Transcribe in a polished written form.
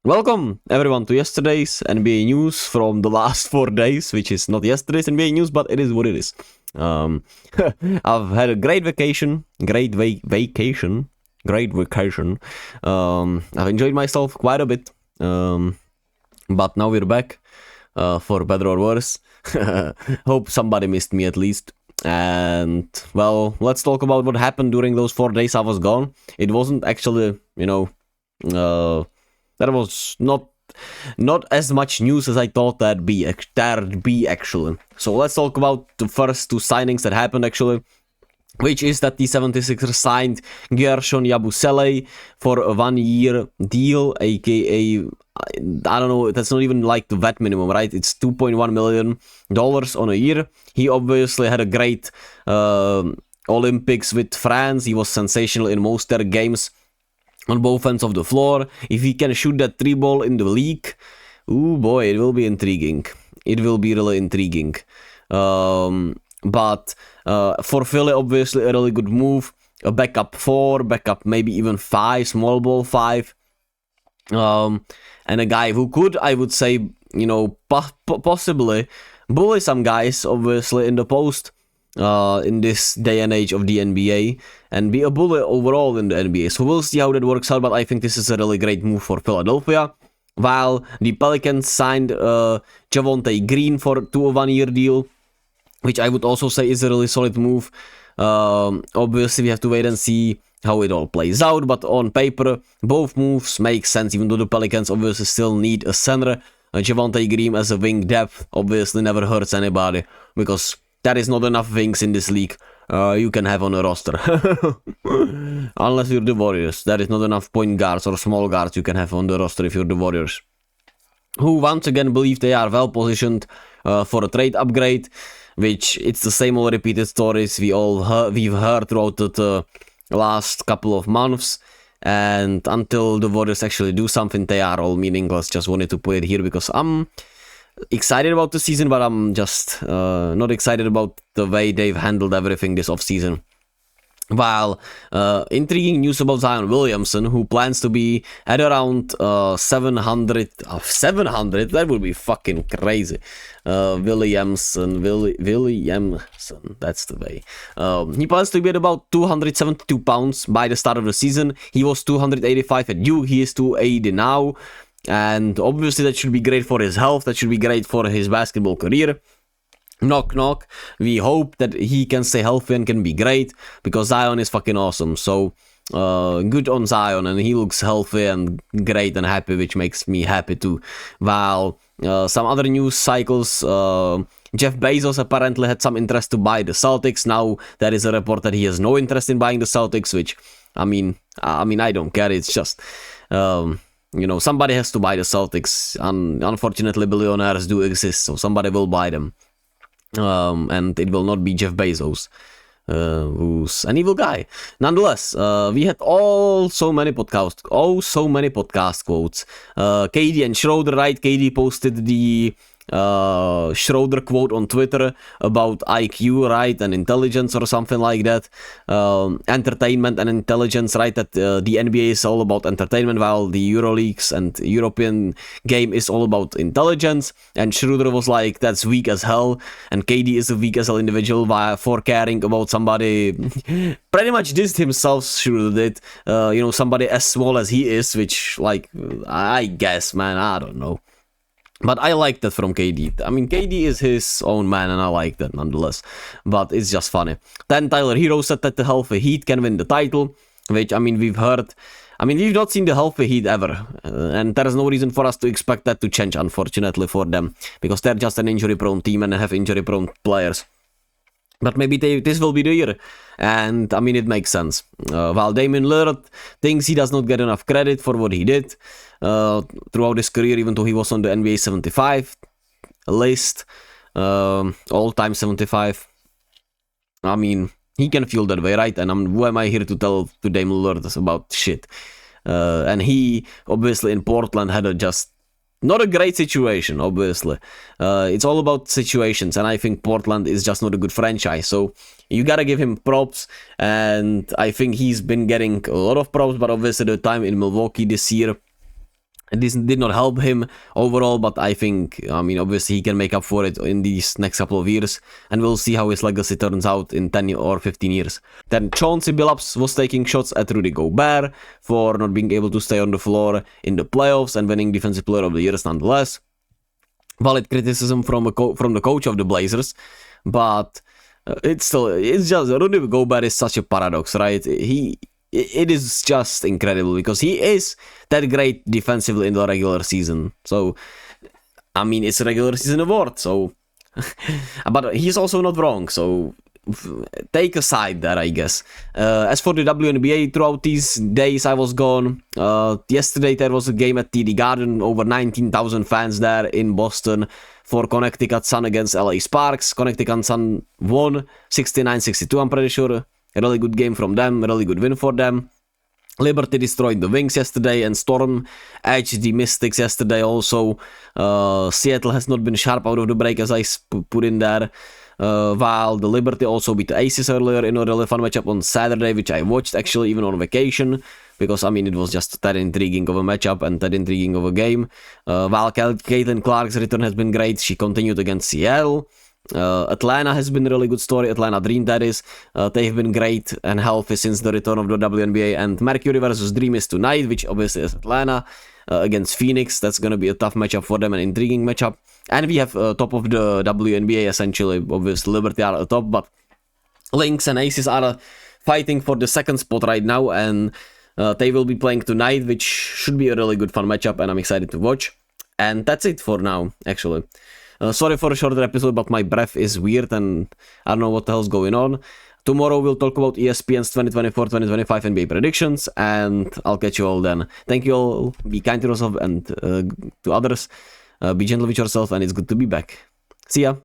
Welcome everyone to yesterday's NBA news from the last 4 days, which is not yesterday's NBA news, but it is what it is. I've had a great vacation, great vacation. I've enjoyed myself quite a bit, but now we're back, for better or worse. Hope somebody missed me at least. And well, let's talk about what happened during those 4 days I was gone. It wasn't actually, that was not as much news as I thought there'd be actually. So let's talk about the first two signings that happened actually, which is that the 76ers signed Gershon Yabusele for a 1-year deal, aka, I don't know, that's not even like the vet minimum, right? It's $2.1 million on a year. He obviously had a great Olympics with France. He was sensational in most their games on both ends of the floor. If he can shoot that 3-ball in the league, ooh boy, it will be intriguing. It will be really intriguing. But for Philly, obviously a really good move. A backup 4, backup maybe even 5, small ball 5. And a guy who could, I would say, possibly bully some guys, obviously, in the post. In this day and age of the NBA, and be a bully overall in the NBA. So we'll see how that works out, but I think this is a really great move for Philadelphia. While the Pelicans signed Javonte Green to a 1-year deal, which I would also say is a really solid move. Obviously, we have to wait and see how it all plays out, but on paper, both moves make sense, even though the Pelicans obviously still need a center. Javonte Green as a wing depth obviously never hurts anybody, because there is not enough wings in this league you can have on a roster. Unless you're the Warriors. There is not enough point guards or small guards you can have on the roster if you're the Warriors. Who once again believe they are well positioned for a trade upgrade, which it's the same old repeated stories we've heard throughout the last couple of months. And until the Warriors actually do something, they are all meaningless. Just wanted to put it here because I'm excited about the season, but I'm just not excited about the way they've handled everything this offseason. While intriguing news about Zion Williamson, who plans to be at around 700, that would be fucking crazy. Williamson, that's the way. He plans to be at about 272 pounds by the start of the season. He was 285 at U, he is 280 now. And obviously that should be great for his health, that should be great for his basketball career. Knock knock. We hope that he can stay healthy and can be great, because Zion is fucking awesome. So good on Zion, and he looks healthy and great and happy, which makes me happy too. While some other news cycles, Jeff Bezos apparently had some interest to buy the Celtics. Now there is a report that he has no interest in buying the Celtics, which I mean I don't care. It's just somebody has to buy the Celtics, and unfortunately billionaires do exist, so somebody will buy them. And it will not be Jeff Bezos, who's an evil guy. Nonetheless, we had so many podcast quotes. KD and Schroeder, right? KD posted the Schroeder quote on Twitter about IQ, right, and intelligence or something like that. Entertainment and intelligence, right, that the NBA is all about entertainment, while the EuroLeagues and European game is all about intelligence. And Schroeder was like, that's weak as hell, and KD is a weak as hell individual for caring about somebody. Pretty much dissed himself, Schroeder did. Somebody as small as he is, which, like, I guess, man, I don't know. But I like that from KD. I mean, KD is his own man, and I like that nonetheless. But it's just funny. Then Tyler Hero said that the healthy Heat can win the title, which, we've heard. We've not seen the healthy Heat ever. And there is no reason for us to expect that to change, unfortunately, for them. Because they're just an injury-prone team and have injury-prone players. But maybe this will be the year. And, it makes sense. While Damian Lillard thinks he does not get enough credit for what he did throughout his career, even though he was on the NBA 75 list, all-time 75. He can feel that way, right? And who am I here to tell to Damian Lillard about shit? And he, obviously, in Portland had not a great situation, obviously. It's all about situations, and I think Portland is just not a good franchise. So you gotta give him props, and I think he's been getting a lot of props, but obviously the time in Milwaukee this year This did not help him overall, but I think, I mean, obviously he can make up for it in these next couple of years, and we'll see how his legacy turns out in 10 or 15 years. Then Chauncey Billups was taking shots at Rudy Gobert for not being able to stay on the floor in the playoffs and winning Defensive Player of the Year nonetheless. Valid criticism from the coach of the Blazers, but it's just, Rudy Gobert is such a paradox, right? It is just incredible because he is that great defensively in the regular season. So, I mean, it's a regular season award, so... but he's also not wrong, so take a side there, I guess. As for the WNBA, throughout these days I was gone. Yesterday there was a game at TD Garden, over 19,000 fans there in Boston for Connecticut Sun against LA Sparks. Connecticut Sun won 69-62, I'm pretty sure. A really good game from them, a really good win for them. Liberty destroyed the Wings yesterday, and Storm edged the Mystics yesterday also. Seattle has not been sharp out of the break, as I put in there. While the Liberty also beat the Aces earlier in a really fun matchup on Saturday, which I watched actually even on vacation, because I mean it was just that intriguing of a matchup and that intriguing of a game. While Caitlin Clark's return has been great, she continued against Seattle. Atlanta has been a really good story. Atlanta Dream, that is. They have been great and healthy since the return of the WNBA. And Mercury versus Dream is tonight, which obviously is Atlanta against Phoenix. That's going to be a tough matchup for them, an intriguing matchup. And we have top of the WNBA, essentially. Obviously, Liberty are at top, but Lynx and Aces are fighting for the second spot right now. And they will be playing tonight, which should be a really good fun matchup, and I'm excited to watch. And that's it for now, actually. Sorry for a shorter episode, but my breath is weird and I don't know what the hell's going on. Tomorrow we'll talk about ESPN's 2024-2025 NBA predictions, and I'll catch you all then. Thank you all, be kind to yourself and to others, be gentle with yourself, and it's good to be back. See ya!